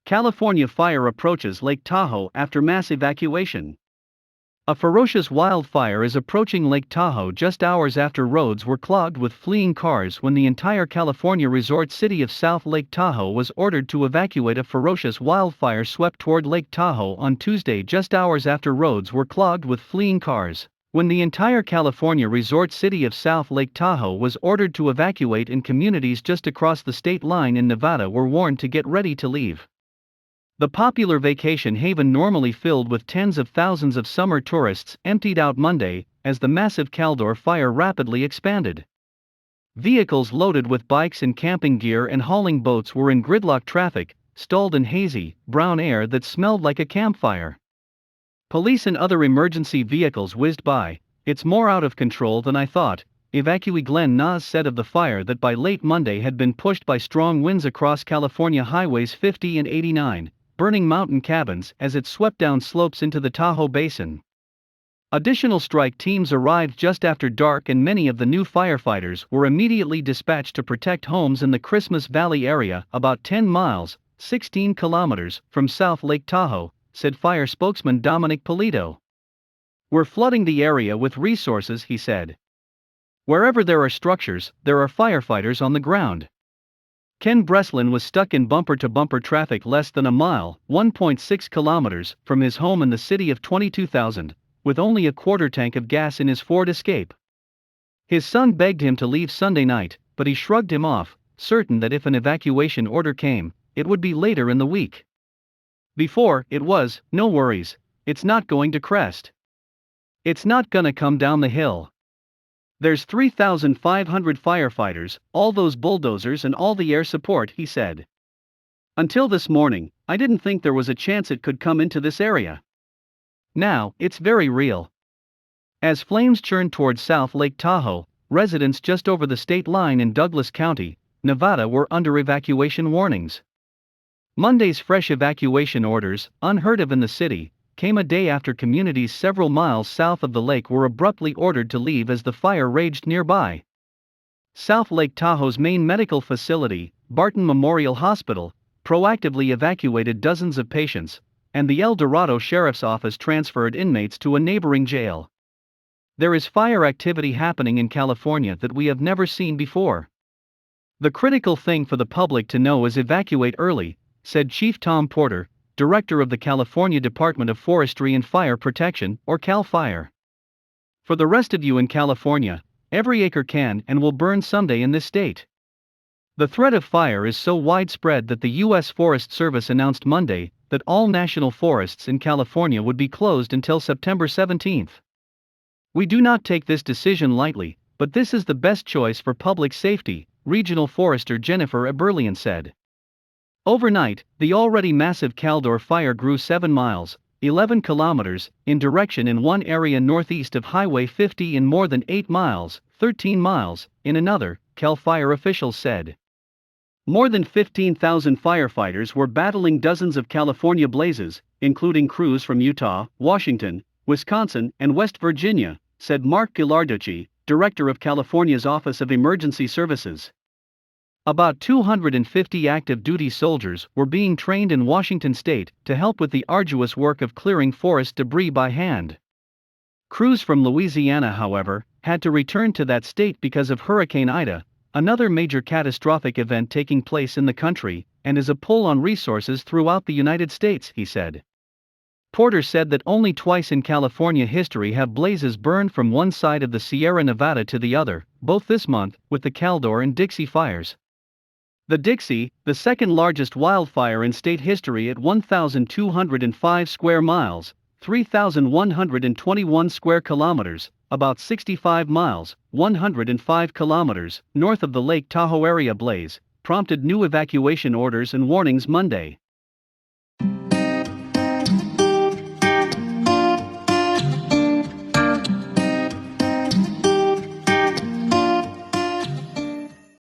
California fire approaches Lake Tahoe after mass evacuation. A ferocious wildfire is approaching Lake Tahoe just hours after roads were clogged with fleeing cars when the entire California resort city of South Lake Tahoe was ordered to evacuate. A ferocious wildfire swept toward Lake Tahoe on Tuesday just hours after roads were clogged with fleeing cars, when the entire California resort city of South Lake Tahoe was ordered to evacuate and communities just across the state line in Nevada were warned to get ready to leave. The popular vacation haven, normally filled with tens of thousands of summer tourists, emptied out Monday as the massive Caldor Fire rapidly expanded. Vehicles loaded with bikes and camping gear and hauling boats were in gridlock traffic, stalled in hazy, brown air that smelled like a campfire. Police and other emergency vehicles whizzed by. "It's more out of control than I thought," evacuee Glen Naasz said of the fire that by late Monday had been pushed by strong winds across California highways 50 and 89. Burning mountain cabins as it swept down slopes into the Tahoe Basin. Additional strike teams arrived just after dark and many of the new firefighters were immediately dispatched to protect homes in the Christmas Valley area, about 10 miles, 16 kilometers, from South Lake Tahoe, said fire spokesman Dominic Polito. "We're flooding the area with resources," he said. "Wherever there are structures, there are firefighters on the ground." Ken Breslin was stuck in bumper-to-bumper traffic less than a mile, 1.6 kilometers, from his home in the city of 22,000, with only a quarter tank of gas in his Ford Escape. His son begged him to leave Sunday night, but he shrugged him off, certain that if an evacuation order came, it would be later in the week. Before, it was, "No worries, it's not going to crest. It's not gonna come down the hill. There's 3,500 firefighters, all those bulldozers and all the air support," he said. "Until this morning, I didn't think there was a chance it could come into this area. Now, it's very real." As flames churned toward South Lake Tahoe, residents just over the state line in Douglas County, Nevada were under evacuation warnings. Monday's fresh evacuation orders, unheard of in the city, came a day after communities several miles south of the lake were abruptly ordered to leave as the fire raged nearby. South Lake Tahoe's main medical facility, Barton Memorial Hospital, proactively evacuated dozens of patients, and the El Dorado Sheriff's Office transferred inmates to a neighboring jail. "There is fire activity happening in California that we have never seen before. The critical thing for the public to know is evacuate early," said Chief Tom Porter, director of the California Department of Forestry and Fire Protection, or CAL FIRE. "For the rest of you in California, every acre can and will burn someday in this state. The threat of fire is so widespread that the U.S. Forest Service announced Monday that all national forests in California would be closed until September 17. We do not take this decision lightly, but this is the best choice for public safety," Regional Forester Jennifer Eberlian said. Overnight, the already massive Caldor Fire grew 7 miles, 11 kilometers, in direction in one area northeast of Highway 50 and more than 8 miles, 13 miles, in another, CAL FIRE officials said. More than 15,000 firefighters were battling dozens of California blazes, including crews from Utah, Washington, Wisconsin, and West Virginia, said Mark Ghilarducci, director of California's Office of Emergency Services. About 250 active duty soldiers were being trained in Washington state to help with the arduous work of clearing forest debris by hand. Crews from Louisiana, however, had to return to that state because of Hurricane Ida, another major catastrophic event taking place in the country, and is a pull on resources throughout the United States, he said. Porter said that only twice in California history have blazes burned from one side of the Sierra Nevada to the other, both this month, with the Caldor and Dixie fires. The Dixie, the second largest wildfire in state history at 1,205 square miles, 3,121 square kilometers, about 65 miles, 105 kilometers, north of the Lake Tahoe area blaze, prompted new evacuation orders and warnings Monday.